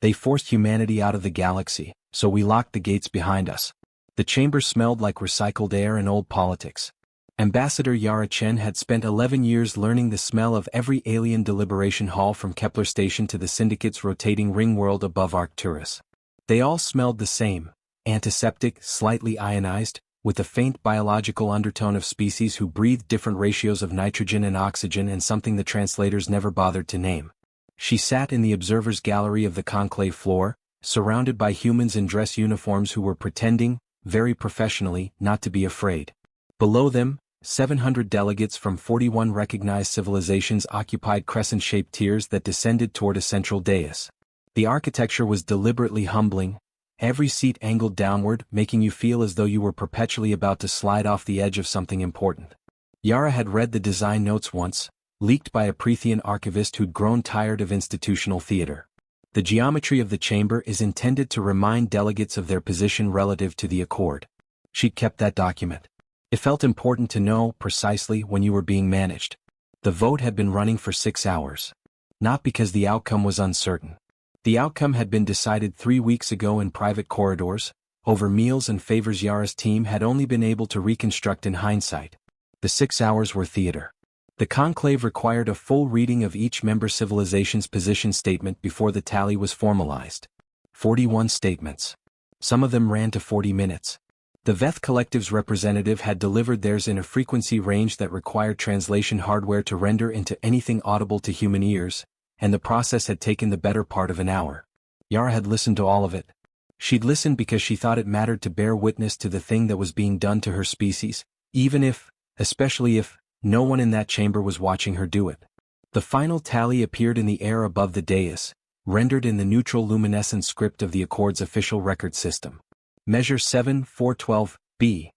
They forced humanity out of the galaxy, so we locked the gates behind us. The chamber smelled like recycled air and old politics. Ambassador Yara Chen had spent 11 years learning the smell of every alien deliberation hall from Kepler Station to the Syndicate's rotating ring world above Arcturus. They all smelled the same, antiseptic, slightly ionized, with a faint biological undertone of species who breathed different ratios of nitrogen and oxygen and something the translators never bothered to name. She sat in the observer's gallery of the conclave floor, surrounded by humans in dress uniforms who were pretending, very professionally, not to be afraid. Below them, 700 delegates from 41 recognized civilizations occupied crescent-shaped tiers that descended toward a central dais. The architecture was deliberately humbling, every seat angled downward, making you feel as though you were perpetually about to slide off the edge of something important. Yara had read the design notes once, leaked by a Prothean archivist who'd grown tired of institutional theater. The geometry of the chamber is intended to remind delegates of their position relative to the Accord. She'd kept that document. It felt important to know precisely when you were being managed. The vote had been running for 6 hours. Not because the outcome was uncertain. The outcome had been decided 3 weeks ago in private corridors, over meals and favors Yara's team had only been able to reconstruct in hindsight. The 6 hours were theater. The conclave required a full reading of each member civilization's position statement before the tally was formalized. 41 statements. Some of them ran to 40 minutes. The Veth Collective's representative had delivered theirs in a frequency range that required translation hardware to render into anything audible to human ears, and the process had taken the better part of an hour. Yara had listened to all of it. She'd listened because she thought it mattered to bear witness to the thing that was being done to her species, even if, especially if, no one in that chamber was watching her do it. The final tally appeared in the air above the dais, rendered in the neutral luminescent script of the Accord's official record system. Measure 7412B.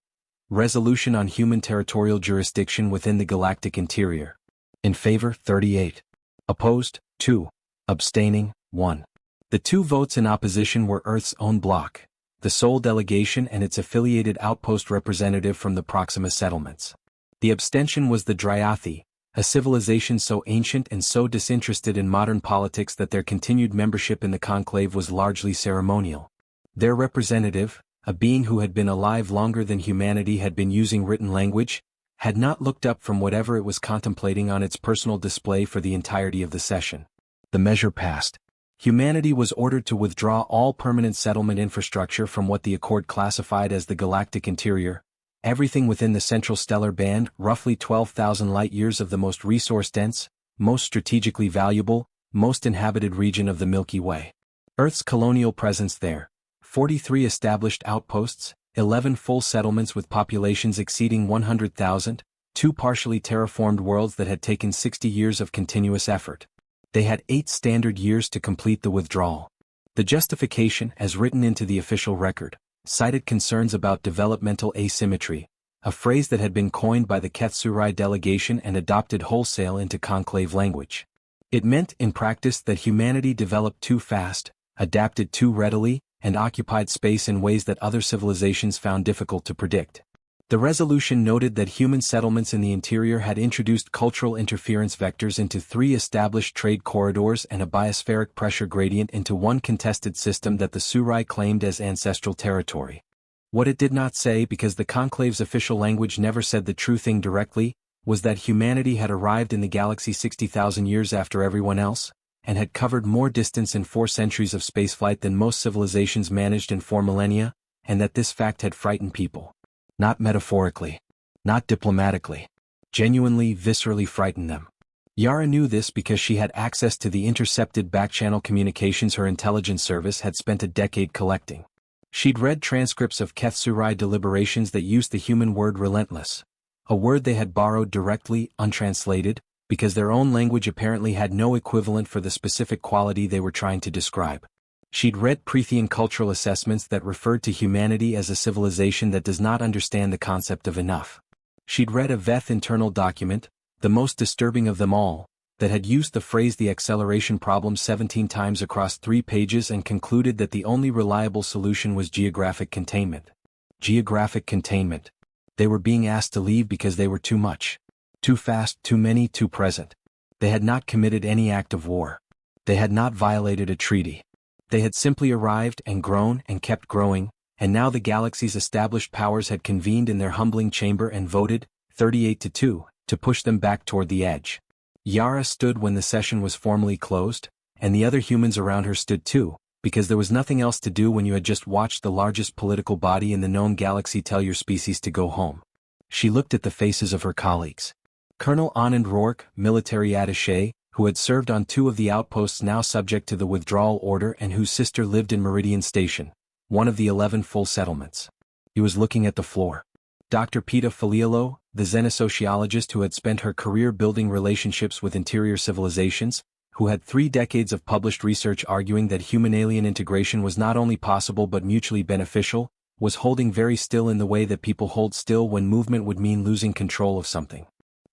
Resolution on human territorial jurisdiction within the galactic interior. In favor, 38. Opposed, 2. Abstaining, 1. The 2 votes in opposition were Earth's own bloc, the Sol delegation and its affiliated outpost representative from the Proxima settlements. The abstention was the Dryathi, a civilization so ancient and so disinterested in modern politics that their continued membership in the conclave was largely ceremonial. Their representative, a being who had been alive longer than humanity had been using written language, had not looked up from whatever it was contemplating on its personal display for the entirety of the session. The measure passed. Humanity was ordered to withdraw all permanent settlement infrastructure from what the Accord classified as the galactic interior, everything within the central stellar band, roughly 12,000 light-years of the most resource-dense, most strategically valuable, most inhabited region of the Milky Way. Earth's colonial presence there, 43 established outposts, 11 full settlements with populations exceeding 100,000, 2 partially terraformed worlds that had taken 60 years of continuous effort. They had 8 standard years to complete the withdrawal. The justification, as written into the official record, cited concerns about developmental asymmetry, a phrase that had been coined by the Kethsurai delegation and adopted wholesale into conclave language. It meant, in practice, that humanity developed too fast, adapted too readily, and occupied space in ways that other civilizations found difficult to predict. The resolution noted that human settlements in the interior had introduced cultural interference vectors into 3 established trade corridors and a biospheric pressure gradient into 1 contested system that the Surai claimed as ancestral territory. What it did not say, because the conclave's official language never said the true thing directly, was that humanity had arrived in the galaxy 60,000 years after everyone else, and had covered more distance in 4 centuries of spaceflight than most civilizations managed in 4 millennia, and that this fact had frightened people. Not metaphorically. Not diplomatically. Genuinely, viscerally frightened them. Yara knew this because she had access to the intercepted back-channel communications her intelligence service had spent a decade collecting. She'd read transcripts of Kethsurai deliberations that used the human word relentless, a word they had borrowed directly, untranslated, because their own language apparently had no equivalent for the specific quality they were trying to describe. She'd read Prothean cultural assessments that referred to humanity as a civilization that does not understand the concept of enough. She'd read a Veth internal document, the most disturbing of them all, that had used the phrase the acceleration problem 17 times across 3 pages and concluded that the only reliable solution was geographic containment. Geographic containment. They were being asked to leave because they were too much. Too fast, too many, too present. They had not committed any act of war. They had not violated a treaty. They had simply arrived and grown and kept growing, and now the galaxy's established powers had convened in their humbling chamber and voted, 38-2, to push them back toward the edge. Yara stood when the session was formally closed, and the other humans around her stood too, because there was nothing else to do when you had just watched the largest political body in the known galaxy tell your species to go home. She looked at the faces of her colleagues. Colonel Anand Rourke, military attaché, who had served on 2 of the outposts now subject to the withdrawal order and whose sister lived in Meridian Station, one of the 11 full settlements. He was looking at the floor. Dr. Peta Faliello, the xenosociologist who had spent her career building relationships with interior civilizations, who had 3 decades of published research arguing that human-alien integration was not only possible but mutually beneficial, was holding very still in the way that people hold still when movement would mean losing control of something.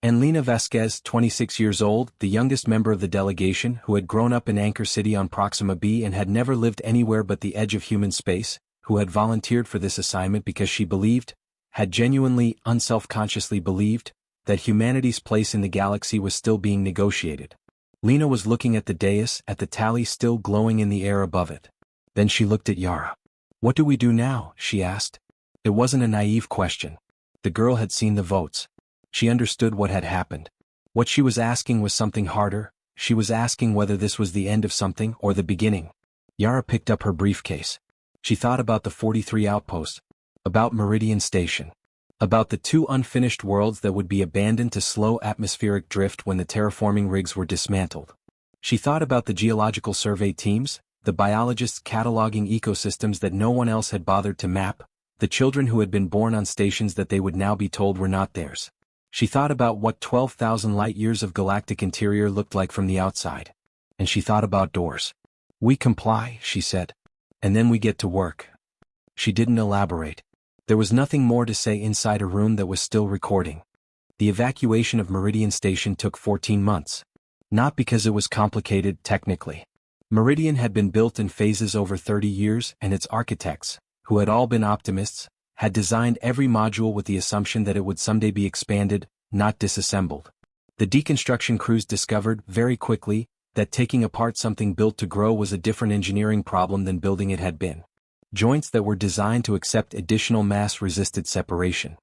And Lena Vasquez, 26 years old, the youngest member of the delegation who had grown up in Anchor City on Proxima B and had never lived anywhere but the edge of human space, who had volunteered for this assignment because she believed, had genuinely, unself-consciously believed, that humanity's place in the galaxy was still being negotiated. Lena was looking at the dais, at the tally still glowing in the air above it. Then she looked at Yara. "What do we do now?" she asked. It wasn't a naive question. The girl had seen the votes. She understood what had happened. What she was asking was something harder. She was asking whether this was the end of something or the beginning. Yara picked up her briefcase. She thought about the 43 outposts, about Meridian Station, about the 2 unfinished worlds that would be abandoned to slow atmospheric drift when the terraforming rigs were dismantled. She thought about the geological survey teams, the biologists cataloging ecosystems that no one else had bothered to map, the children who had been born on stations that they would now be told were not theirs. She thought about what 12,000 light-years of galactic interior looked like from the outside. And she thought about doors. "We comply," she said. "And then we get to work." She didn't elaborate. There was nothing more to say inside a room that was still recording. The evacuation of Meridian Station took 14 months. Not because it was complicated technically. Meridian had been built in phases over 30 years and its architects, who had all been optimists, had designed every module with the assumption that it would someday be expanded, not disassembled. The deconstruction crews discovered, very quickly, that taking apart something built to grow was a different engineering problem than building it had been. Joints that were designed to accept additional mass resisted separation.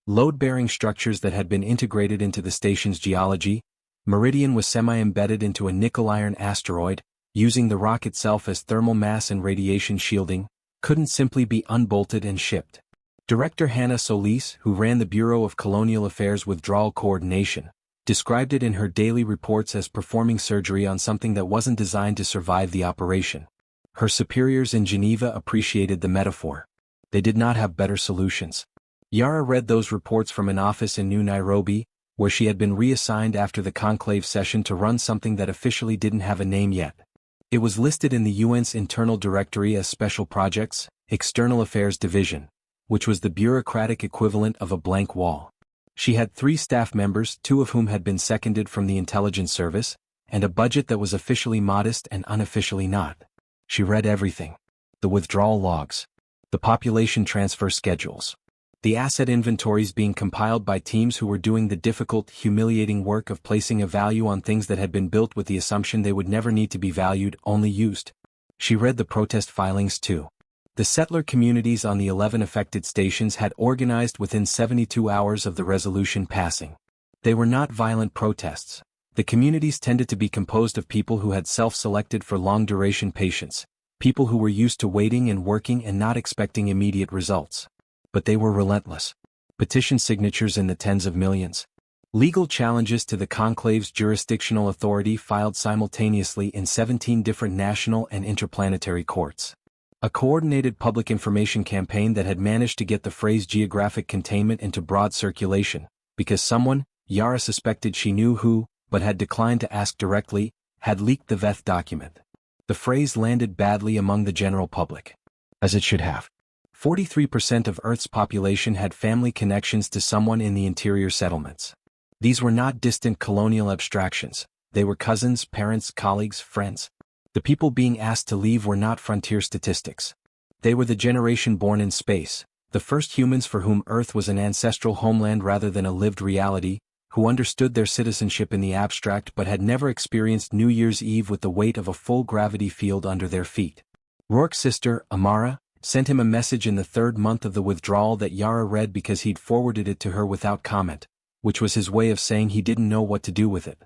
Load-bearing structures that had been integrated into the station's geology. Meridian was semi-embedded into a nickel-iron asteroid, using the rock itself as thermal mass and radiation shielding, couldn't simply be unbolted and shipped. Director Hannah Solis, who ran the Bureau of Colonial Affairs Withdrawal Coordination, described it in her daily reports as performing surgery on something that wasn't designed to survive the operation. Her superiors in Geneva appreciated the metaphor. They did not have better solutions. Yara read those reports from an office in New Nairobi, where she had been reassigned after the conclave session to run something that officially didn't have a name yet. It was listed in the UN's internal directory as Special Projects, External Affairs Division, which was the bureaucratic equivalent of a blank wall. She had 3 staff members, 2 of whom had been seconded from the intelligence service, and a budget that was officially modest and unofficially not. She read everything. The withdrawal logs. The population transfer schedules. The asset inventories being compiled by teams who were doing the difficult, humiliating work of placing a value on things that had been built with the assumption they would never need to be valued, only used. She read the protest filings too. The settler communities on the 11 affected stations had organized within 72 hours of the resolution passing. They were not violent protests. The communities tended to be composed of people who had self-selected for long-duration patience, people who were used to waiting and working and not expecting immediate results. But they were relentless. Petition signatures in the tens of millions. Legal challenges to the conclave's jurisdictional authority filed simultaneously in 17 different national and interplanetary courts. A coordinated public information campaign that had managed to get the phrase geographic containment into broad circulation, because someone, Yara suspected she knew who, but had declined to ask directly, had leaked the VETH document. The phrase landed badly among the general public. As it should have. 43% of Earth's population had family connections to someone in the interior settlements. These were not distant colonial abstractions. They were cousins, parents, colleagues, friends. The people being asked to leave were not frontier statistics. They were the generation born in space, the first humans for whom Earth was an ancestral homeland rather than a lived reality, who understood their citizenship in the abstract but had never experienced New Year's Eve with the weight of a full gravity field under their feet. Rourke's sister, Amara, sent him a message in the third month of the withdrawal that Yara read because he'd forwarded it to her without comment, which was his way of saying he didn't know what to do with it.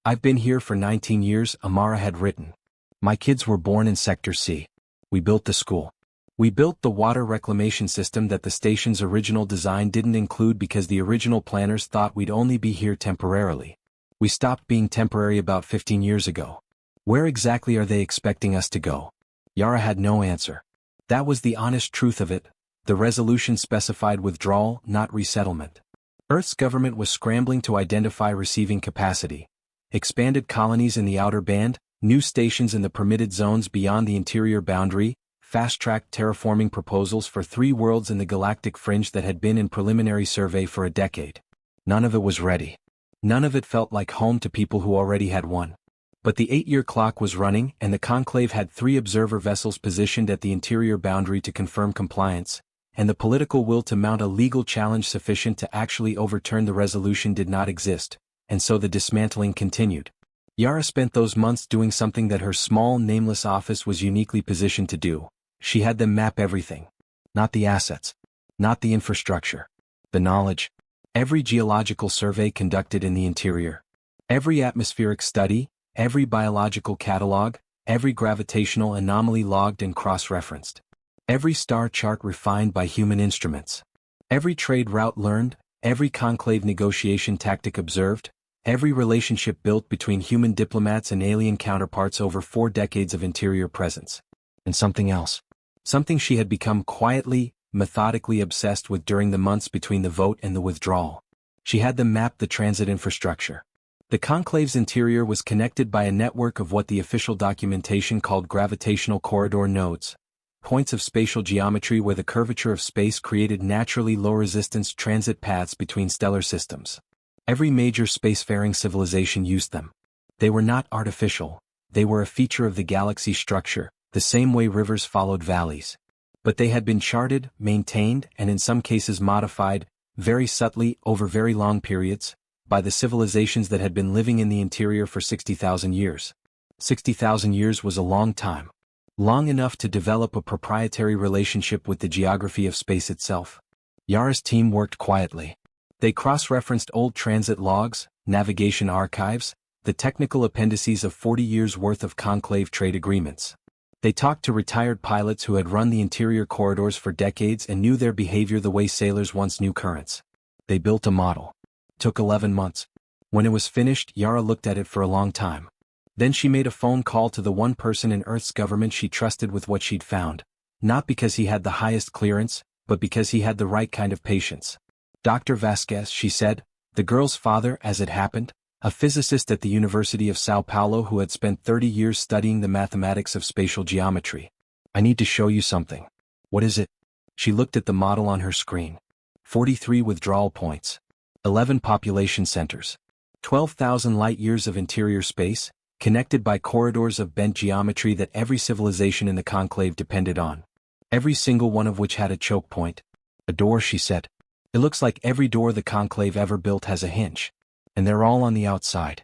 "I've been here for 19 years," Amara had written. "My kids were born in Sector C. We built the school. We built the water reclamation system that the station's original design didn't include because the original planners thought we'd only be here temporarily. We stopped being temporary about 15 years ago. Where exactly are they expecting us to go?" Yara had no answer. That was the honest truth of it. The resolution specified withdrawal, not resettlement. Earth's government was scrambling to identify receiving capacity. Expanded colonies in the outer band, new stations in the permitted zones beyond the interior boundary, fast-tracked terraforming proposals for 3 worlds in the galactic fringe that had been in preliminary survey for a decade. None of it was ready. None of it felt like home to people who already had one. But the 8-year clock was running, and the Conclave had 3 observer vessels positioned at the interior boundary to confirm compliance, and the political will to mount a legal challenge sufficient to actually overturn the resolution did not exist, and so the dismantling continued. Yara spent those months doing something that her small, nameless office was uniquely positioned to do. She had them map everything. Not the assets. Not the infrastructure. The knowledge. Every geological survey conducted in the interior. Every atmospheric study, every biological catalog, every gravitational anomaly logged and cross-referenced. Every star chart refined by human instruments. Every trade route learned, every conclave negotiation tactic observed, every relationship built between human diplomats and alien counterparts over 4 decades of interior presence. And something else. Something she had become quietly, methodically obsessed with during the months between the vote and the withdrawal. She had them map the transit infrastructure. The conclave's interior was connected by a network of what the official documentation called gravitational corridor nodes, points of spatial geometry where the curvature of space created naturally low-resistance transit paths between stellar systems. Every major spacefaring civilization used them. They were not artificial, they were a feature of the galaxy structure, the same way rivers followed valleys. But they had been charted, maintained, and in some cases modified, very subtly, over very long periods, by the civilizations that had been living in the interior for 60,000 years. 60,000 years was a long time. Long enough to develop a proprietary relationship with the geography of space itself. Yara's team worked quietly. They cross-referenced old transit logs, navigation archives, the technical appendices of 40 years' worth of conclave trade agreements. They talked to retired pilots who had run the interior corridors for decades and knew their behavior the way sailors once knew currents. They built a model. Took 11 months. When it was finished, Yara looked at it for a long time. Then she made a phone call to the one person in Earth's government she trusted with what she'd found. Not because he had the highest clearance, but because he had the right kind of patience. "Dr. Vasquez," she said, the girl's father, as it happened, a physicist at the University of Sao Paulo who had spent 30 years studying the mathematics of spatial geometry. "I need to show you something." "What is it?" She looked at the model on her screen. 43 withdrawal points. 11 population centers. 12,000 light-years of interior space, connected by corridors of bent geometry that every civilization in the conclave depended on. Every single one of which had a choke point. "A door," she said. "It looks like every door the conclave ever built has a hinge. And they're all on the outside."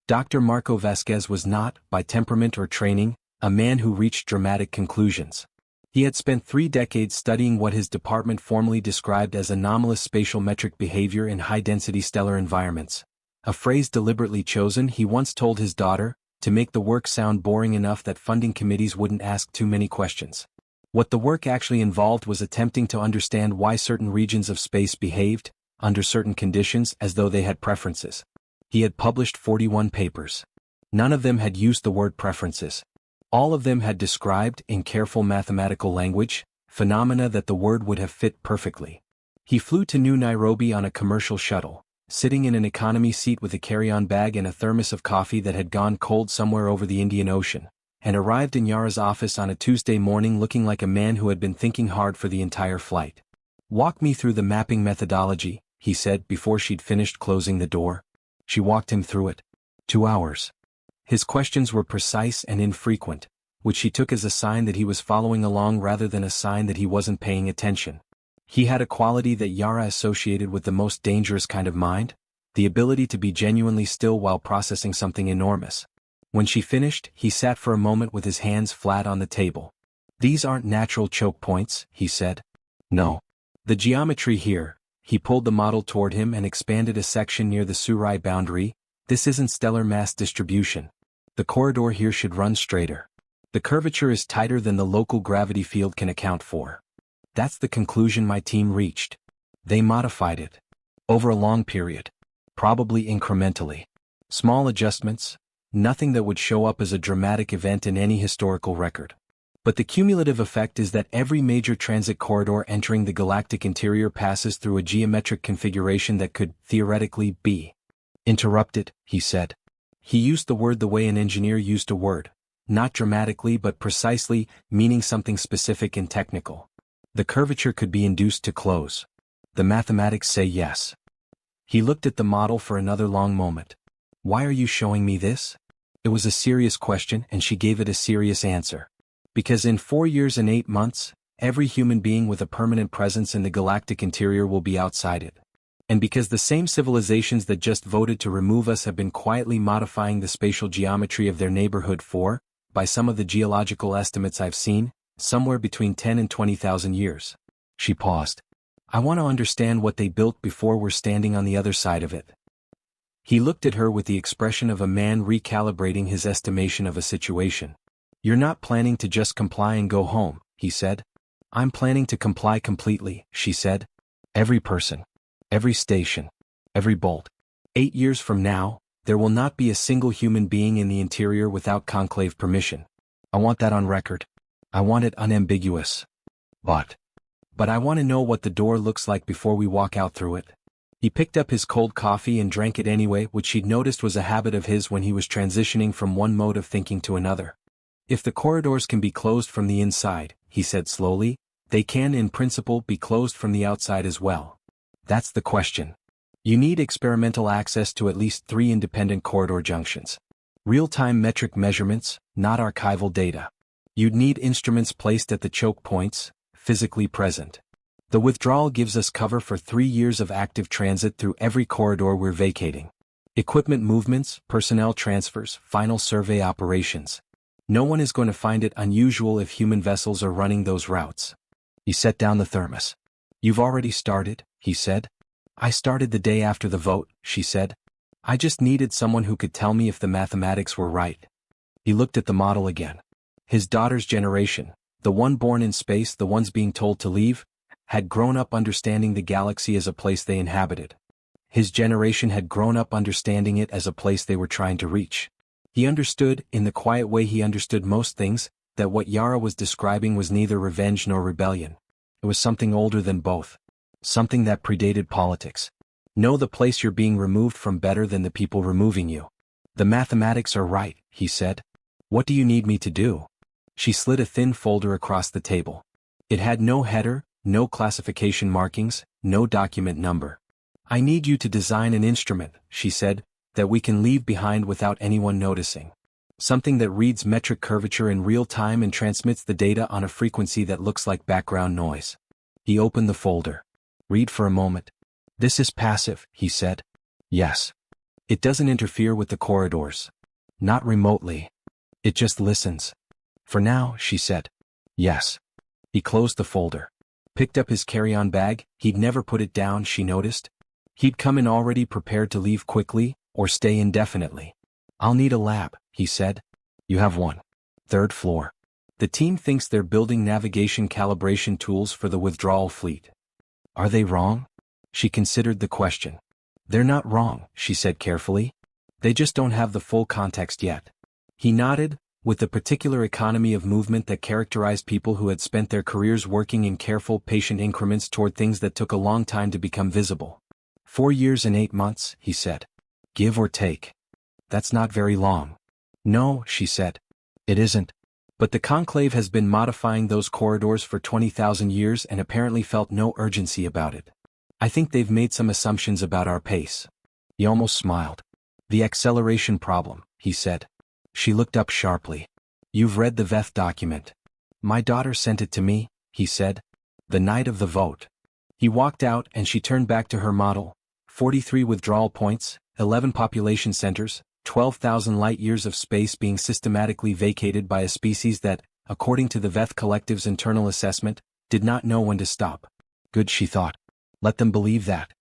Dr. Marco Vasquez was not, by temperament or training, a man who reached dramatic conclusions. He had spent 3 decades studying what his department formally described as anomalous spatial metric behavior in high-density stellar environments. A phrase deliberately chosen, he once told his daughter, to make the work sound boring enough that funding committees wouldn't ask too many questions. What the work actually involved was attempting to understand why certain regions of space behaved, under certain conditions, as though they had preferences. He had published 41 papers. None of them had used the word preferences. All of them had described, in careful mathematical language, phenomena that the word would have fit perfectly. He flew to New Nairobi on a commercial shuttle, sitting in an economy seat with a carry-on bag and a thermos of coffee that had gone cold somewhere over the Indian Ocean, and arrived in Yara's office on a Tuesday morning looking like a man who had been thinking hard for the entire flight. "Walk me through the mapping methodology," he said before she'd finished closing the door. She walked him through it. 2 hours. His questions were precise and infrequent, which she took as a sign that he was following along rather than a sign that he wasn't paying attention. He had a quality that Yara associated with the most dangerous kind of mind, the ability to be genuinely still while processing something enormous. When she finished, he sat for a moment with his hands flat on the table. These aren't natural choke points, he said. No. The geometry here, he pulled the model toward him and expanded a section near the Surai boundary. This isn't stellar mass distribution. The corridor here should run straighter. The curvature is tighter than the local gravity field can account for. That's the conclusion my team reached. They modified it. Over a long period. Probably incrementally. Small adjustments, nothing that would show up as a dramatic event in any historical record. But the cumulative effect is that every major transit corridor entering the galactic interior passes through a geometric configuration that could, theoretically, be interrupted, he said. He used the word the way an engineer used a word, not dramatically but precisely, meaning something specific and technical. The curvature could be induced to close. The mathematics say yes. He looked at the model for another long moment. Why are you showing me this? It was a serious question and she gave it a serious answer. Because in 4 years and 8 months, every human being with a permanent presence in the galactic interior will be outside it. And because the same civilizations that just voted to remove us have been quietly modifying the spatial geometry of their neighborhood for, by some of the geological estimates I've seen, somewhere between 10 and 20,000 years. She paused. I want to understand what they built before we're standing on the other side of it. He looked at her with the expression of a man recalibrating his estimation of a situation. You're not planning to just comply and go home, he said. I'm planning to comply completely, she said. Every person. Every station. Every bolt. 8 years from now, there will not be a single human being in the interior without conclave permission. I want that on record. I want it unambiguous. But I want to know what the door looks like before we walk out through it. He picked up his cold coffee and drank it anyway, which he'd noticed was a habit of his when he was transitioning from one mode of thinking to another. If the corridors can be closed from the inside, he said slowly, they can in principle be closed from the outside as well. That's the question. You need experimental access to at least 3 independent corridor junctions. Real-time metric measurements, not archival data. You'd need instruments placed at the choke points, physically present. The withdrawal gives us cover for 3 years of active transit through every corridor we're vacating. Equipment movements, personnel transfers, final survey operations. No one is going to find it unusual if human vessels are running those routes. He set down the thermos. You've already started, he said. I started the day after the vote, she said. I just needed someone who could tell me if the mathematics were right. He looked at the model again. His daughter's generation, the one born in space, the ones being told to leave, had grown up understanding the galaxy as a place they inhabited. His generation had grown up understanding it as a place they were trying to reach. He understood, in the quiet way he understood most things, that what Yara was describing was neither revenge nor rebellion. It was something older than both. Something that predated politics. Know the place you're being removed from better than the people removing you. The mathematics are right, he said. What do you need me to do? She slid a thin folder across the table. It had no header, no classification markings, no document number. I need you to design an instrument, she said, that we can leave behind without anyone noticing. Something that reads metric curvature in real time and transmits the data on a frequency that looks like background noise. He opened the folder. Read for a moment. This is passive, he said. Yes. It doesn't interfere with the corridors. Not remotely. It just listens. For now, she said. Yes. He closed the folder. Picked up his carry-on bag. He'd never put it down, she noticed. He'd come in already prepared to leave quickly, or stay indefinitely. I'll need a lab, he said. You have one. 3rd floor. The team thinks they're building navigation calibration tools for the withdrawal fleet. Are they wrong? She considered the question. They're not wrong, she said carefully. They just don't have the full context yet. He nodded, with the particular economy of movement that characterized people who had spent their careers working in careful, patient increments toward things that took a long time to become visible. 4 years and 8 months, he said. Give or take. That's not very long. No, she said. It isn't. But the conclave has been modifying those corridors for 20,000 years and apparently felt no urgency about it. I think they've made some assumptions about our pace. He almost smiled. The acceleration problem, he said. She looked up sharply. You've read the VETH document. My daughter sent it to me, he said. The night of the vote. He walked out and she turned back to her model. 43 withdrawal points, 11 population centers, 12,000 light-years of space being systematically vacated by a species that, according to the Veth Collective's internal assessment, did not know when to stop. Good, she thought. Let them believe that.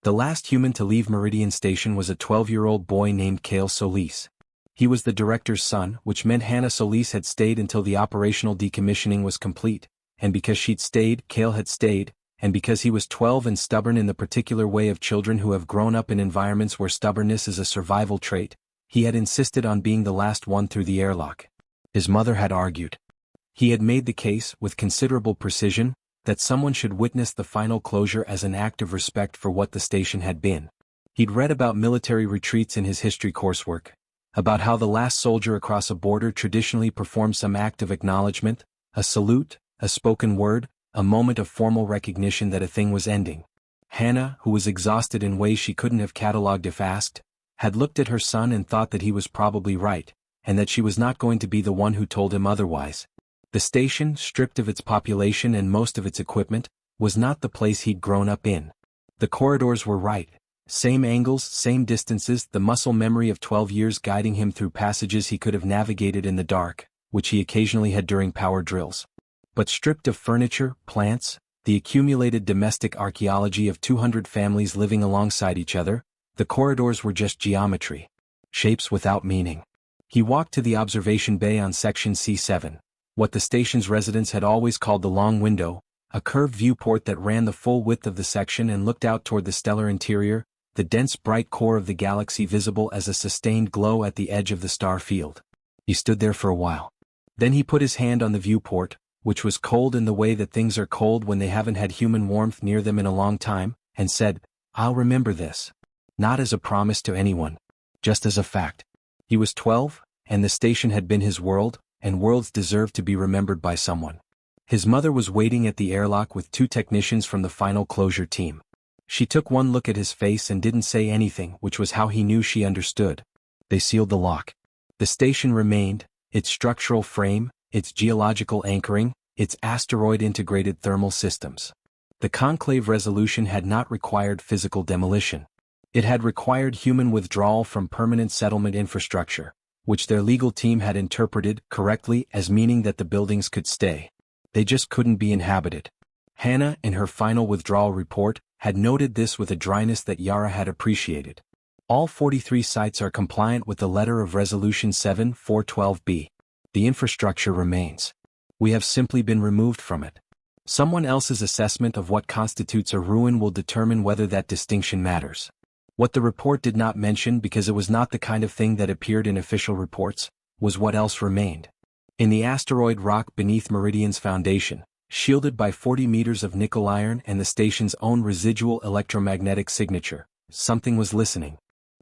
The last human to leave Meridian Station was a 12-year-old boy named Cale Solis. He was the director's son, which meant Hannah Solis had stayed until the operational decommissioning was complete, and because she'd stayed, Cale had stayed, and because he was 12 and stubborn in the particular way of children who have grown up in environments where stubbornness is a survival trait, he had insisted on being the last one through the airlock. His mother had argued. He had made the case, with considerable precision, that someone should witness the final closure as an act of respect for what the station had been. He'd read about military retreats in his history coursework, about how the last soldier across a border traditionally performed some act of acknowledgement, a salute, a spoken word, a moment of formal recognition that a thing was ending. Hannah, who was exhausted in ways she couldn't have catalogued if asked, had looked at her son and thought that he was probably right, and that she was not going to be the one who told him otherwise. The station, stripped of its population and most of its equipment, was not the place he'd grown up in. The corridors were right. Same angles, same distances, the muscle memory of 12 years guiding him through passages he could have navigated in the dark, which he occasionally had during power drills. But stripped of furniture, plants, the accumulated domestic archaeology of 200 families living alongside each other, the corridors were just geometry. Shapes without meaning. He walked to the observation bay on section C7. What the station's residents had always called the long window, a curved viewport that ran the full width of the section and looked out toward the stellar interior, the dense bright core of the galaxy visible as a sustained glow at the edge of the star field. He stood there for a while. Then he put his hand on the viewport, which was cold in the way that things are cold when they haven't had human warmth near them in a long time, and said, "I'll remember this." Not as a promise to anyone. Just as a fact. He was 12, and the station had been his world, and worlds deserved to be remembered by someone. His mother was waiting at the airlock with 2 technicians from the final closure team. She took one look at his face and didn't say anything, which was how he knew she understood. They sealed the lock. The station remained, its structural frame, its geological anchoring, its asteroid-integrated thermal systems. The conclave resolution had not required physical demolition. It had required human withdrawal from permanent settlement infrastructure, which their legal team had interpreted correctly as meaning that the buildings could stay. They just couldn't be inhabited. Hannah, in her final withdrawal report, had noted this with a dryness that Yara had appreciated. All 43 sites are compliant with the letter of Resolution 7-412b. The infrastructure remains. We have simply been removed from it. Someone else's assessment of what constitutes a ruin will determine whether that distinction matters. What the report did not mention, because it was not the kind of thing that appeared in official reports, was what else remained. In the asteroid rock beneath Meridian's foundation, shielded by 40 meters of nickel iron and the station's own residual electromagnetic signature, something was listening.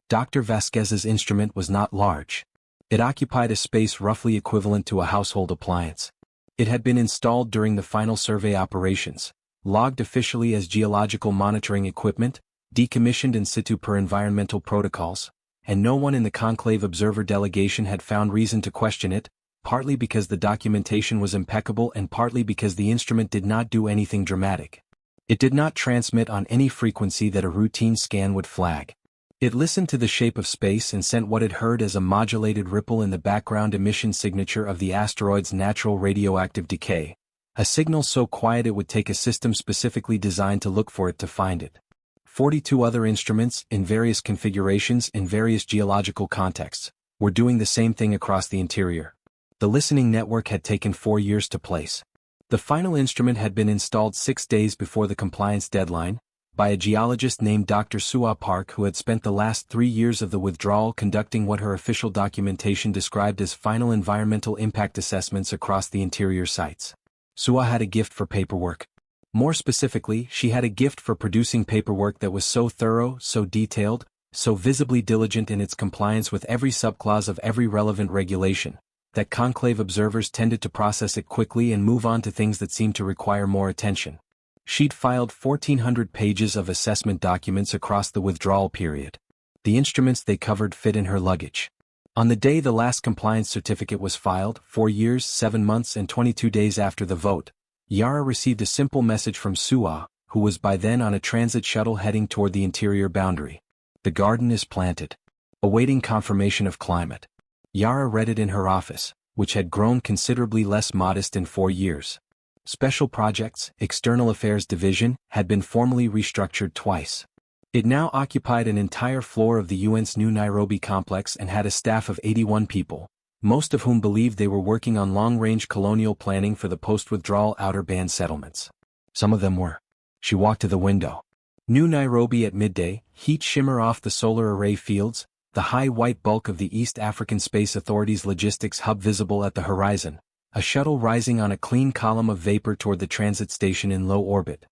Dr. Vasquez's instrument was not large. It occupied a space roughly equivalent to a household appliance. It had been installed during the final survey operations, logged officially as geological monitoring equipment, decommissioned in situ per environmental protocols, and no one in the conclave observer delegation had found reason to question it, partly because the documentation was impeccable and partly because the instrument did not do anything dramatic. It did not transmit on any frequency that a routine scan would flag. It listened to the shape of space and sent what it heard as a modulated ripple in the background emission signature of the asteroid's natural radioactive decay, a signal so quiet it would take a system specifically designed to look for it to find it. 42 other instruments, in various configurations in various geological contexts, were doing the same thing across the interior. The listening network had taken 4 years to place. The final instrument had been installed 6 days before the compliance deadline, by a geologist named Dr. Sua Park, who had spent the last 3 years of the withdrawal conducting what her official documentation described as final environmental impact assessments across the interior sites. Sua had a gift for paperwork. More specifically, she had a gift for producing paperwork that was so thorough, so detailed, so visibly diligent in its compliance with every subclause of every relevant regulation, that conclave observers tended to process it quickly and move on to things that seemed to require more attention. She'd filed 1,400 pages of assessment documents across the withdrawal period. The instruments they covered fit in her luggage. On the day the last compliance certificate was filed, 4 years, 7 months and 22 days after the vote, Yara received a simple message from Sua, who was by then on a transit shuttle heading toward the interior boundary. The garden is planted. Awaiting confirmation of climate. Yara read it in her office. which had grown considerably less modest in 4 years. Special Projects, External Affairs Division, had been formally restructured twice. It now occupied an entire floor of the UN's new Nairobi complex and had a staff of 81 people, most of whom believed they were working on long-range colonial planning for the post-withdrawal outer band settlements. Some of them were. She walked to the window. New Nairobi at midday, heat shimmer off the solar array fields, the high white bulk of the East African Space Authority's logistics hub visible at the horizon, a shuttle rising on a clean column of vapor toward the transit station in low orbit.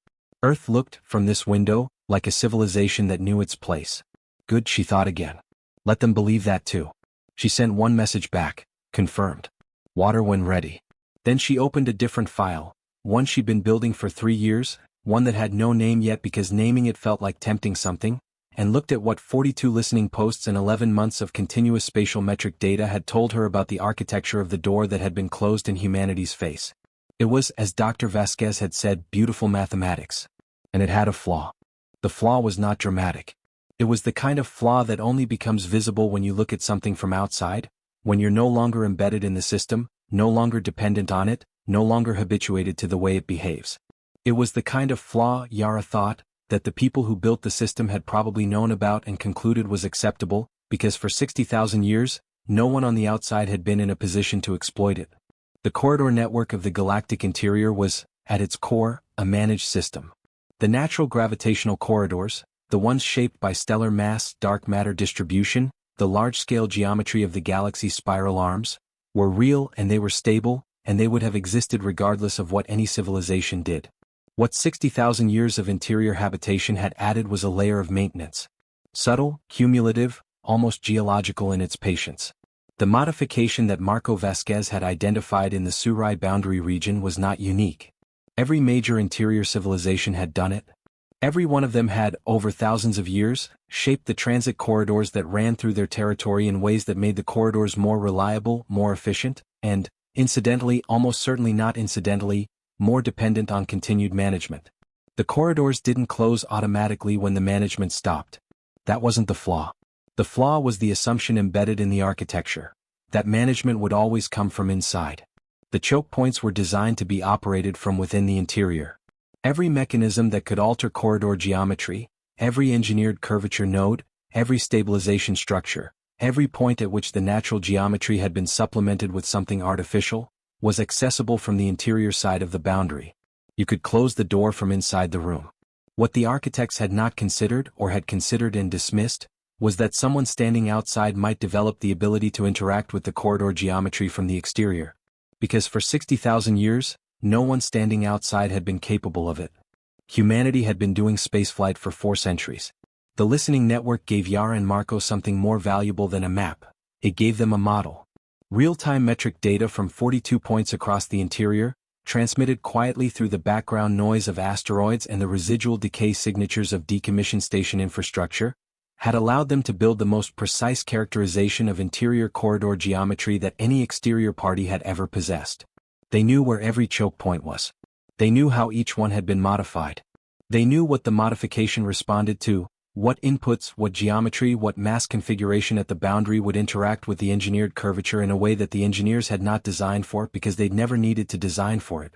Earth looked, from this window, like a civilization that knew its place. Good, she thought again. Let them believe that too. She sent one message back, confirmed. Water when ready. Then she opened a different file, one she'd been building for 3 years, one that had no name yet because naming it felt like tempting something, and looked at what 42 listening posts and 11 months of continuous spatial metric data had told her about the architecture of the door that had been closed in humanity's face. It was, as Dr. Vasquez had said, beautiful mathematics. And it had a flaw. The flaw was not dramatic. It was the kind of flaw that only becomes visible when you look at something from outside, when you're no longer embedded in the system, no longer dependent on it, no longer habituated to the way it behaves. It was the kind of flaw, Yara thought, that the people who built the system had probably known about and concluded was acceptable, because for 60,000 years, no one on the outside had been in a position to exploit it. The corridor network of the galactic interior was, at its core, a managed system. The natural gravitational corridors, the ones shaped by stellar mass, dark matter distribution, the large-scale geometry of the galaxy's spiral arms, were real and they were stable, and they would have existed regardless of what any civilization did. What 60,000 years of interior habitation had added was a layer of maintenance. Subtle, cumulative, almost geological in its patience. The modification that Marco Vasquez had identified in the Surai boundary region was not unique. Every major interior civilization had done it. Every one of them had, over thousands of years, shaped the transit corridors that ran through their territory in ways that made the corridors more reliable, more efficient, and, incidentally, almost certainly not incidentally, more dependent on continued management. The corridors didn't close automatically when the management stopped. That wasn't the flaw. The flaw was the assumption embedded in the architecture, that management would always come from inside. The choke points were designed to be operated from within the interior. Every mechanism that could alter corridor geometry, every engineered curvature node, every stabilization structure, every point at which the natural geometry had been supplemented with something artificial, was accessible from the interior side of the boundary. You could close the door from inside the room. What the architects had not considered or had considered and dismissed, was that someone standing outside might develop the ability to interact with the corridor geometry from the exterior. Because for 60,000 years, no one standing outside had been capable of it. Humanity had been doing spaceflight for 4 centuries. The listening network gave Yara and Marco something more valuable than a map. It gave them a model. Real-time metric data from 42 points across the interior, transmitted quietly through the background noise of asteroids and the residual decay signatures of decommissioned station infrastructure, had allowed them to build the most precise characterization of interior corridor geometry that any exterior party had ever possessed. They knew where every choke point was. They knew how each one had been modified. They knew what the modification responded to, what inputs, what geometry, what mass configuration at the boundary would interact with the engineered curvature in a way that the engineers had not designed for because they'd never needed to design for it.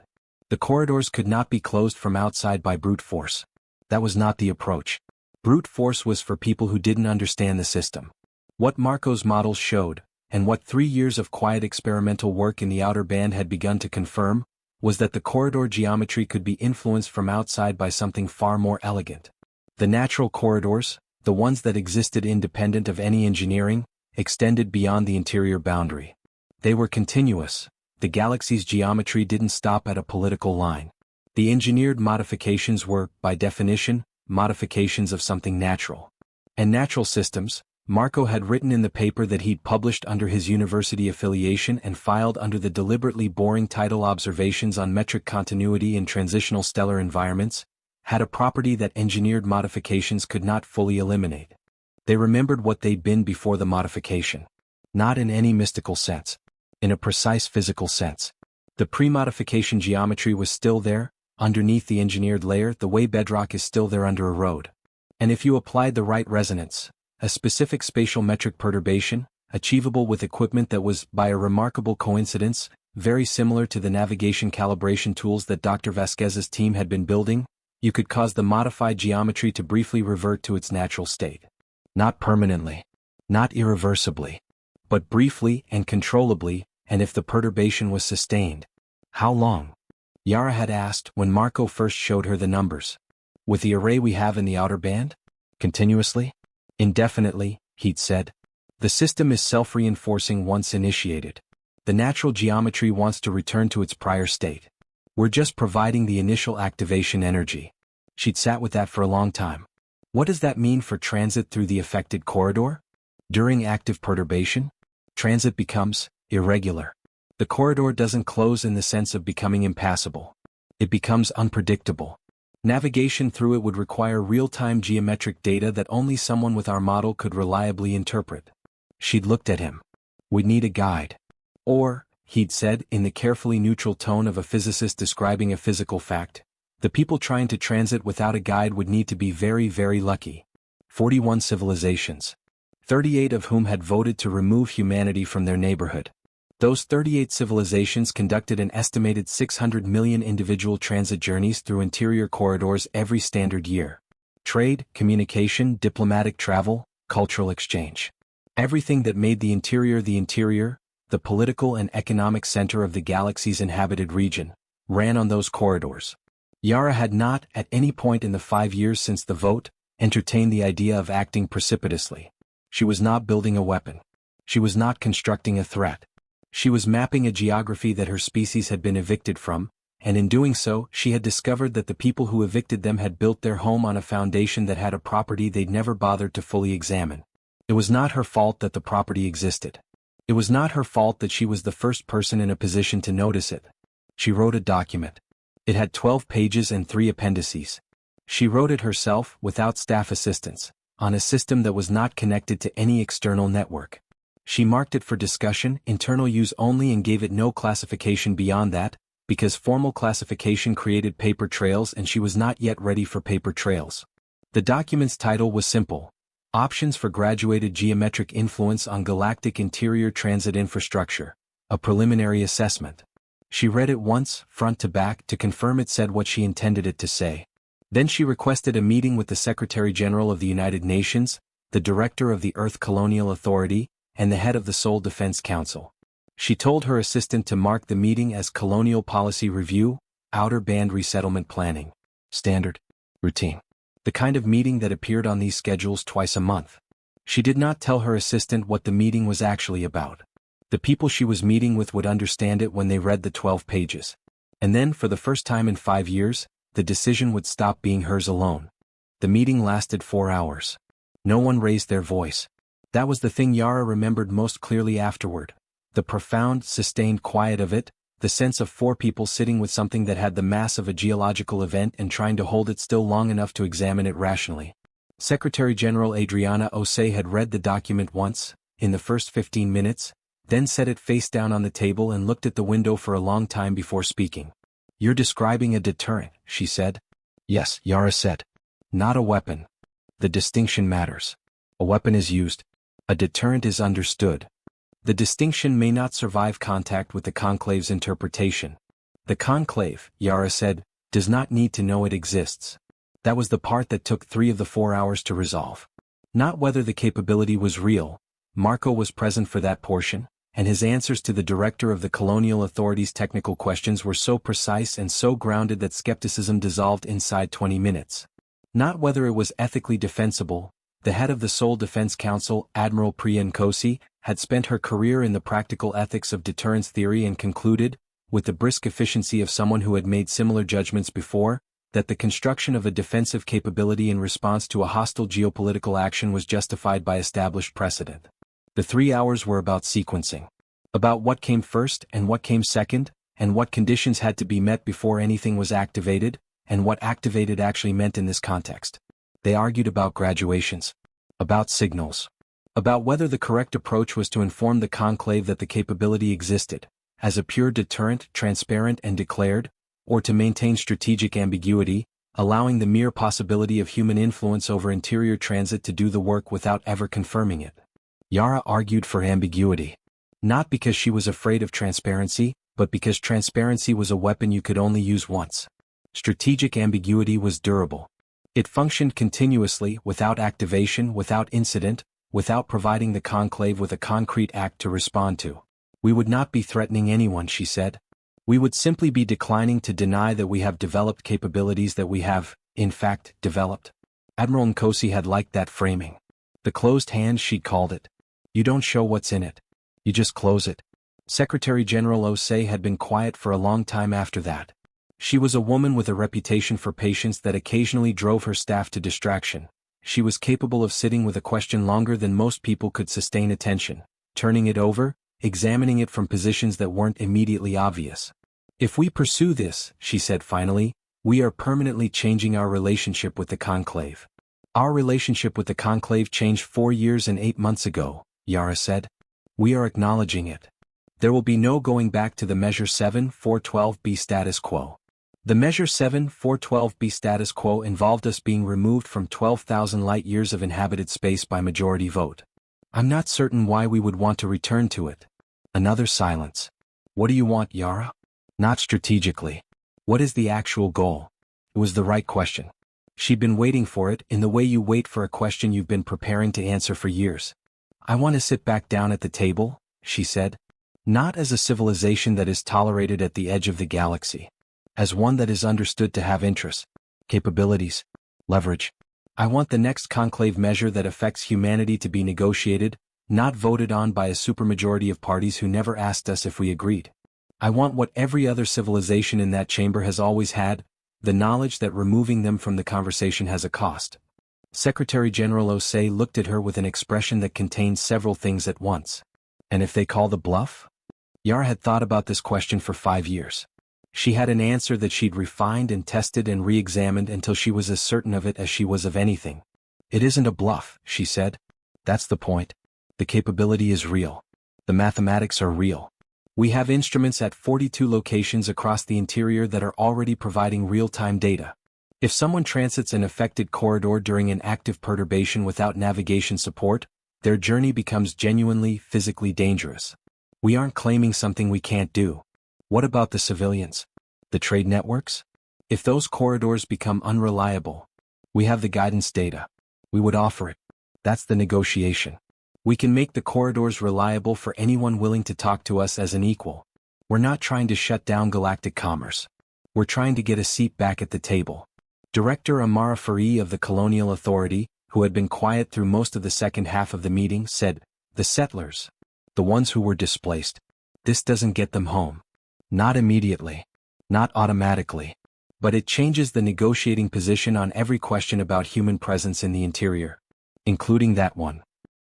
The corridors could not be closed from outside by brute force. That was not the approach. Brute force was for people who didn't understand the system. What Marco's models showed, and what 3 years of quiet experimental work in the outer band had begun to confirm, was that the corridor geometry could be influenced from outside by something far more elegant. The natural corridors, the ones that existed independent of any engineering, extended beyond the interior boundary. They were continuous. The galaxy's geometry didn't stop at a political line. The engineered modifications were, by definition, modifications of something natural. And natural systems, Marco had written in the paper that he'd published under his university affiliation and filed under the deliberately boring title Observations on Metric Continuity in Transitional Stellar Environments, had a property that engineered modifications could not fully eliminate. They remembered what they'd been before the modification. Not in any mystical sense. In a precise physical sense. The pre-modification geometry was still there, underneath the engineered layer, the way bedrock is still there under a road. And if you applied the right resonance, a specific spatial metric perturbation, achievable with equipment that was, by a remarkable coincidence, very similar to the navigation calibration tools that Dr. Vasquez's team had been building. You could cause the modified geometry to briefly revert to its natural state. Not permanently, not irreversibly, but briefly and controllably, and if the perturbation was sustained. How long? Yara had asked when Marco first showed her the numbers. With the array we have in the outer band? Continuously? Indefinitely, he'd said. The system is self-reinforcing once initiated. The natural geometry wants to return to its prior state. We're just providing the initial activation energy. She'd sat with that for a long time. What does that mean for transit through the affected corridor? During active perturbation, transit becomes irregular. The corridor doesn't close in the sense of becoming impassable. It becomes unpredictable. Navigation through it would require real-time geometric data that only someone with our model could reliably interpret. She'd looked at him. We'd need a guide. Or, he'd said in the carefully neutral tone of a physicist describing a physical fact, the people trying to transit without a guide would need to be very, very lucky. 41 civilizations. 38 of whom had voted to remove humanity from their neighborhood. Those 38 civilizations conducted an estimated 600 million individual transit journeys through interior corridors every standard year. Trade, communication, diplomatic travel, cultural exchange. Everything that made the interior, the political and economic center of the galaxy's inhabited region, ran on those corridors. Yara had not, at any point in the 5 years since the vote, entertained the idea of acting precipitously. She was not building a weapon. She was not constructing a threat. She was mapping a geography that her species had been evicted from, and in doing so, she had discovered that the people who evicted them had built their home on a foundation that had a property they'd never bothered to fully examine. It was not her fault that the property existed. It was not her fault that she was the first person in a position to notice it. She wrote a document. It had 12 pages and 3 appendices. She wrote it herself, without staff assistance, on a system that was not connected to any external network. She marked it for discussion, internal use only, and gave it no classification beyond that, because formal classification created paper trails and she was not yet ready for paper trails. The document's title was simple: Options for Graduated Geometric Influence on Galactic Interior Transit Infrastructure, a Preliminary Assessment. She read it once, front to back, to confirm it said what she intended it to say. Then she requested a meeting with the Secretary General of the United Nations, the Director of the Earth Colonial Authority, and the head of the Seoul Defense Council. She told her assistant to mark the meeting as Colonial Policy Review, Outer Band Resettlement Planning. Standard. Routine. The kind of meeting that appeared on these schedules twice a month. She did not tell her assistant what the meeting was actually about. The people she was meeting with would understand it when they read the 12 pages. And then, for the first time in 5 years, the decision would stop being hers alone. The meeting lasted 4 hours. No one raised their voice. That was the thing Yara remembered most clearly afterward. The profound, sustained quiet of it, the sense of 4 people sitting with something that had the mass of a geological event and trying to hold it still long enough to examine it rationally. Secretary General Adriana Osei had read the document once, in the first 15 minutes, then set it face down on the table and looked at the window for a long time before speaking. "You're describing a deterrent," she said. "Yes," Yara said. "Not a weapon. The distinction matters. A weapon is used. A deterrent is understood. The distinction may not survive contact with the conclave's interpretation. The conclave," Yara said, "does not need to know it exists." That was the part that took 3 of the 4 hours to resolve. Not whether the capability was real. Marco was present for that portion, and his answers to the director of the Colonial Authority's technical questions were so precise and so grounded that skepticism dissolved inside 20 minutes. Not whether it was ethically defensible. The head of the Seoul Defense Council, Admiral Priya Nkosi, had spent her career in the practical ethics of deterrence theory and concluded, with the brisk efficiency of someone who had made similar judgments before, that the construction of a defensive capability in response to a hostile geopolitical action was justified by established precedent. The 3 hours were about sequencing. About what came first and what came second, and what conditions had to be met before anything was activated, and what activated actually meant in this context. They argued about graduations. About signals. About whether the correct approach was to inform the conclave that the capability existed, as a pure deterrent, transparent and declared, or to maintain strategic ambiguity, allowing the mere possibility of human influence over interior transit to do the work without ever confirming it. Yara argued for ambiguity. Not because she was afraid of transparency, but because transparency was a weapon you could only use once. Strategic ambiguity was durable. It functioned continuously, without activation, without incident, without providing the conclave with a concrete act to respond to. We would not be threatening anyone, she said. We would simply be declining to deny that we have developed capabilities that we have, in fact, developed. Admiral Nkosi had liked that framing. The closed hand, she'd called it. You don't show what's in it. You just close it. Secretary General Osei had been quiet for a long time after that. She was a woman with a reputation for patience that occasionally drove her staff to distraction. She was capable of sitting with a question longer than most people could sustain attention, turning it over, examining it from positions that weren't immediately obvious. If we pursue this, she said finally, we are permanently changing our relationship with the conclave. Our relationship with the conclave changed 4 years and 8 months ago, Yara said. We are acknowledging it. There will be no going back to the Measure 7-412b status quo. The Measure 7-412b status quo involved us being removed from 12,000 light-years of inhabited space by majority vote. I'm not certain why we would want to return to it. Another silence. What do you want, Yara? Not strategically. What is the actual goal? It was the right question. She'd been waiting for it, in the way you wait for a question you've been preparing to answer for years. I want to sit back down at the table, she said. Not as a civilization that is tolerated at the edge of the galaxy. As one that is understood to have interests, capabilities, leverage. I want the next conclave measure that affects humanity to be negotiated, not voted on by a supermajority of parties who never asked us if we agreed. I want what every other civilization in that chamber has always had, the knowledge that removing them from the conversation has a cost. Secretary General Osei looked at her with an expression that contained several things at once. And if they call the bluff? Yara had thought about this question for 5 years. She had an answer that she'd refined and tested and re-examined until she was as certain of it as she was of anything. It isn't a bluff, she said. That's the point. The capability is real. The mathematics are real. We have instruments at 42 locations across the interior that are already providing real-time data. If someone transits an affected corridor during an active perturbation without navigation support, their journey becomes genuinely, physically dangerous. We aren't claiming something we can't do. What about the civilians? The trade networks? If those corridors become unreliable, we have the guidance data. We would offer it. That's the negotiation. We can make the corridors reliable for anyone willing to talk to us as an equal. We're not trying to shut down galactic commerce. We're trying to get a seat back at the table. Director Amara Farie of the Colonial Authority, who had been quiet through most of the second half of the meeting, said, the settlers. The ones who were displaced. This doesn't get them home. Not immediately. Not automatically. But it changes the negotiating position on every question about human presence in the interior. Including that one.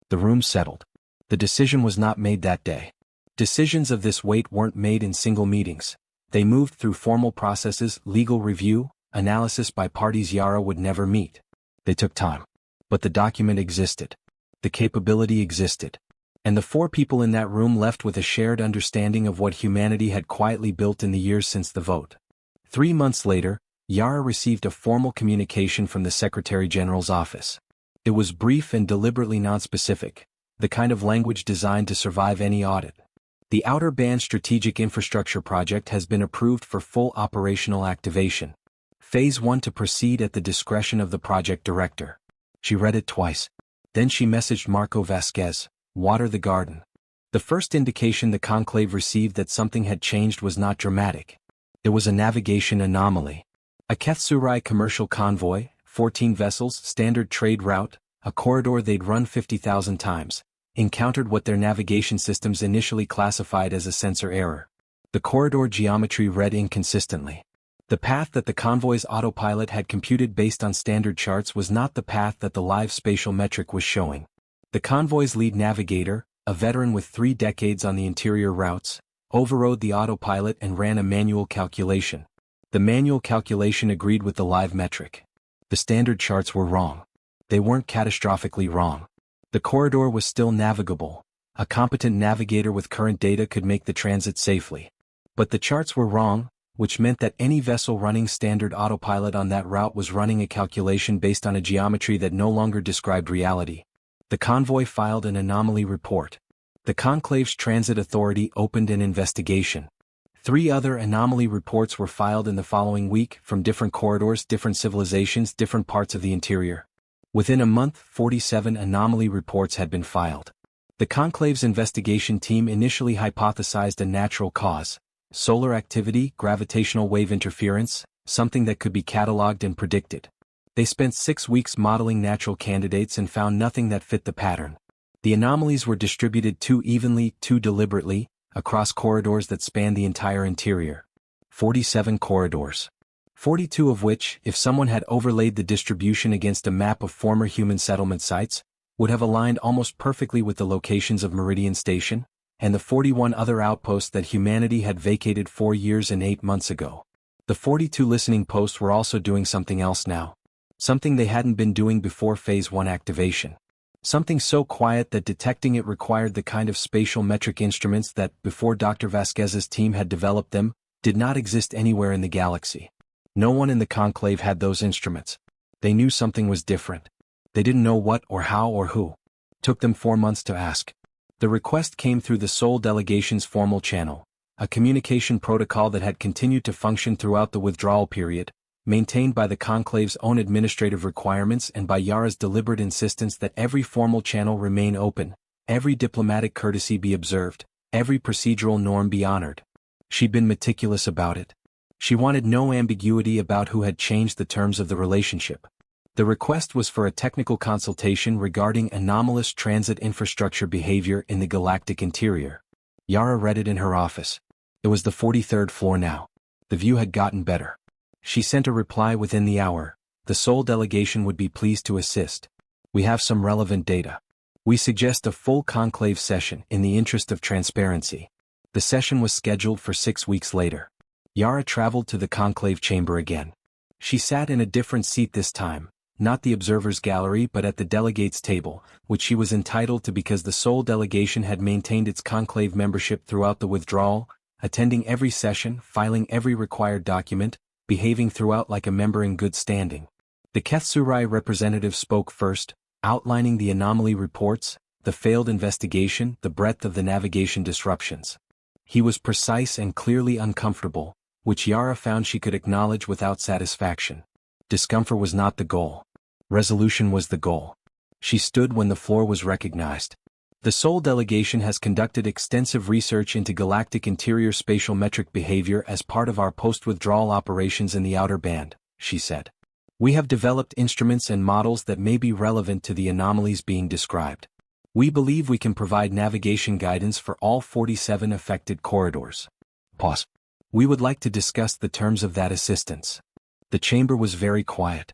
The room settled. The decision was not made that day. Decisions of this weight weren't made in single meetings. They moved through formal processes, legal review, analysis by parties Yara would never meet. They took time. But the document existed. The capability existed. And the 4 people in that room left with a shared understanding of what humanity had quietly built in the years since the vote. 3 months later, Yara received a formal communication from the Secretary General's office. It was brief and deliberately nonspecific, the kind of language designed to survive any audit. The Outer Band Strategic Infrastructure Project has been approved for full operational activation. Phase 1 to proceed at the discretion of the project director. She read it twice. Then she messaged Marco Vasquez. Water the garden. The first indication the conclave received that something had changed was not dramatic. It was a navigation anomaly. A Kethsurai commercial convoy, 14 vessels, standard trade route, a corridor they'd run 50,000 times, encountered what their navigation systems initially classified as a sensor error. The corridor geometry read inconsistently. The path that the convoy's autopilot had computed based on standard charts was not the path that the live spatial metric was showing. The convoy's lead navigator, a veteran with 3 decades on the interior routes, overrode the autopilot and ran a manual calculation. The manual calculation agreed with the live metric. The standard charts were wrong. They weren't catastrophically wrong. The corridor was still navigable. A competent navigator with current data could make the transit safely. But the charts were wrong, which meant that any vessel running standard autopilot on that route was running a calculation based on a geometry that no longer described reality. The convoy filed an anomaly report. The conclave's transit authority opened an investigation. 3 other anomaly reports were filed in the following week from different corridors, different civilizations, different parts of the interior. Within a month, 47 anomaly reports had been filed. The conclave's investigation team initially hypothesized a natural cause: solar activity, gravitational wave interference, something that could be cataloged and predicted. They spent 6 weeks modeling natural candidates and found nothing that fit the pattern. The anomalies were distributed too evenly, too deliberately, across corridors that spanned the entire interior. 47 corridors. 42 of which, if someone had overlaid the distribution against a map of former human settlement sites, would have aligned almost perfectly with the locations of Meridian Station, and the 41 other outposts that humanity had vacated 4 years and 8 months ago. The 42 listening posts were also doing something else now. Something they hadn't been doing before Phase 1 activation. Something so quiet that detecting it required the kind of spatial metric instruments that, before Dr. Vasquez's team had developed them, did not exist anywhere in the galaxy. No one in the conclave had those instruments. They knew something was different. They didn't know what or how or who. Took them 4 months to ask. The request came through the Sol delegation's formal channel, a communication protocol that had continued to function throughout the withdrawal period, maintained by the conclave's own administrative requirements and by Yara's deliberate insistence that every formal channel remain open, every diplomatic courtesy be observed, every procedural norm be honored. She'd been meticulous about it. She wanted no ambiguity about who had changed the terms of the relationship. The request was for a technical consultation regarding anomalous transit infrastructure behavior in the galactic interior. Yara read it in her office. It was the 43rd floor now. The view had gotten better. She sent a reply within the hour. The Sol delegation would be pleased to assist. We have some relevant data. We suggest a full conclave session in the interest of transparency. The session was scheduled for 6 weeks later. Yara traveled to the conclave chamber again. She sat in a different seat this time, not the observer's gallery but at the delegates' table, which she was entitled to because the Sol delegation had maintained its conclave membership throughout the withdrawal, attending every session, filing every required document, behaving throughout like a member in good standing. The Kethsurai representative spoke first, outlining the anomaly reports, the failed investigation, the breadth of the navigation disruptions. He was precise and clearly uncomfortable, which Yara found she could acknowledge without satisfaction. Discomfort was not the goal. Resolution was the goal. She stood when the floor was recognized. The Sol delegation has conducted extensive research into galactic interior spatial metric behavior as part of our post-withdrawal operations in the Outer Band, she said. We have developed instruments and models that may be relevant to the anomalies being described. We believe we can provide navigation guidance for all 47 affected corridors. Pause. We would like to discuss the terms of that assistance. The chamber was very quiet.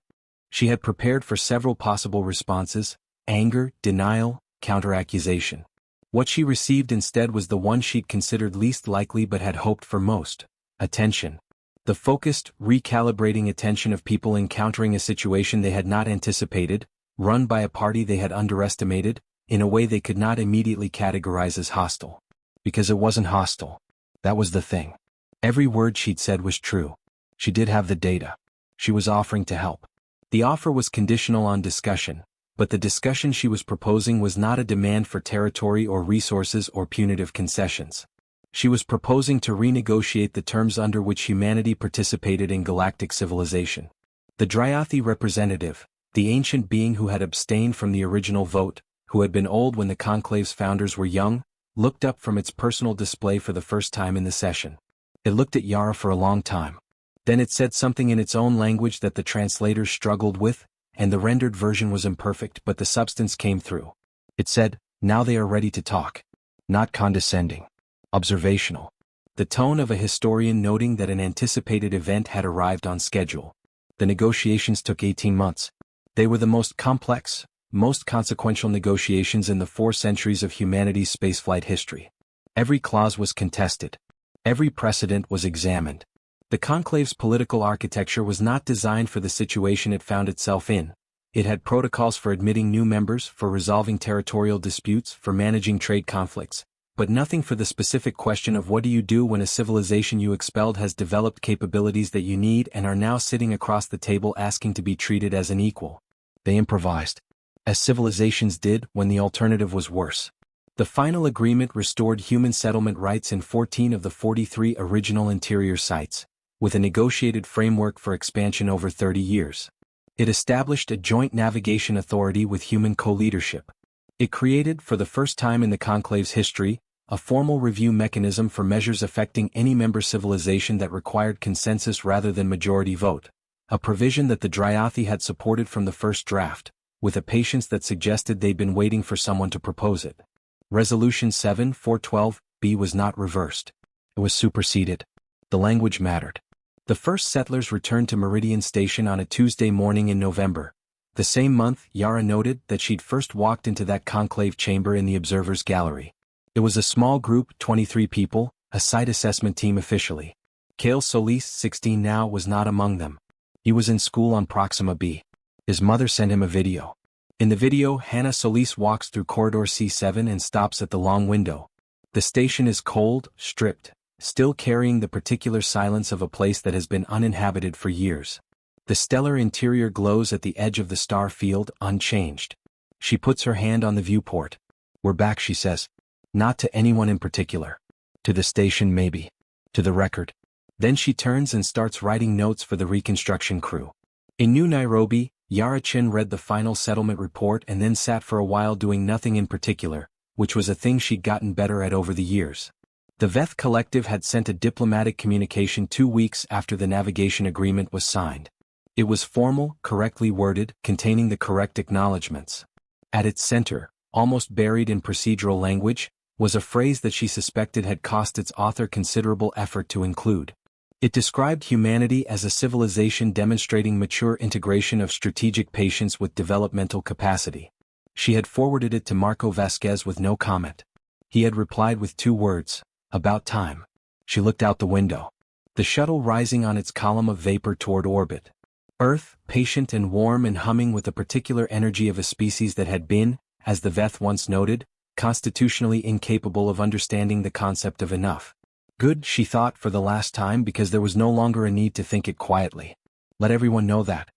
She had prepared for several possible responses: anger, denial, counteraccusation. What she received instead was the one she'd considered least likely but had hoped for most: attention. The focused, recalibrating attention of people encountering a situation they had not anticipated, run by a party they had underestimated, in a way they could not immediately categorize as hostile. Because it wasn't hostile. That was the thing. Every word she'd said was true. She did have the data. She was offering to help. The offer was conditional on discussion, but the discussion she was proposing was not a demand for territory or resources or punitive concessions. She was proposing to renegotiate the terms under which humanity participated in galactic civilization. The Dryathi representative, the ancient being who had abstained from the original vote, who had been old when the conclave's founders were young, looked up from its personal display for the first time in the session. It looked at Yara for a long time. Then it said something in its own language that the translators struggled with, and the rendered version was imperfect but the substance came through. It said, "Now they are ready to talk." Not condescending. Observational. The tone of a historian noting that an anticipated event had arrived on schedule. The negotiations took 18 months. They were the most complex, most consequential negotiations in the 4 centuries of humanity's spaceflight history. Every clause was contested. Every precedent was examined. The conclave's political architecture was not designed for the situation it found itself in. It had protocols for admitting new members, for resolving territorial disputes, for managing trade conflicts, but nothing for the specific question of what do you do when a civilization you expelled has developed capabilities that you need and are now sitting across the table asking to be treated as an equal. They improvised. as civilizations did when the alternative was worse. The final agreement restored human settlement rights in 14 of the 43 original interior sites, with a negotiated framework for expansion over 30 years. It established a joint navigation authority with human co-leadership. It created, for the first time in the conclave's history, a formal review mechanism for measures affecting any member civilization that required consensus rather than majority vote, a provision that the Dryathi had supported from the first draft, with a patience that suggested they'd been waiting for someone to propose it. Resolution 7-412-B was not reversed. It was superseded. The language mattered. The first settlers returned to Meridian Station on a Tuesday morning in November. The same month, Yara noted that she'd first walked into that conclave chamber in the observer's gallery. It was a small group, 23 people, a site assessment team officially. Kale Solis, 16 now, was not among them. He was in school on Proxima B. His mother sent him a video. In the video, Hannah Solis walks through corridor C7 and stops at the long window. The station is cold, stripped, still carrying the particular silence of a place that has been uninhabited for years. The stellar interior glows at the edge of the star field, unchanged. She puts her hand on the viewport. "We're back," she says. Not to anyone in particular. To the station maybe. To the record. Then she turns and starts writing notes for the reconstruction crew. In New Nairobi, Yara Chin read the final settlement report and then sat for a while doing nothing in particular, which was a thing she'd gotten better at over the years. The Veth Collective had sent a diplomatic communication 2 weeks after the navigation agreement was signed. It was formal, correctly worded, containing the correct acknowledgments. At its center, almost buried in procedural language, was a phrase that she suspected had cost its author considerable effort to include. It described humanity as a civilization demonstrating mature integration of strategic patience with developmental capacity. She had forwarded it to Marco Vasquez with no comment. He had replied with 2 words, "About time." She looked out the window. The shuttle rising on its column of vapor toward orbit. Earth, patient and warm and humming with the particular energy of a species that had been, as the Veth once noted, constitutionally incapable of understanding the concept of enough. Good, she thought for the last time, because there was no longer a need to think it quietly. Let everyone know that.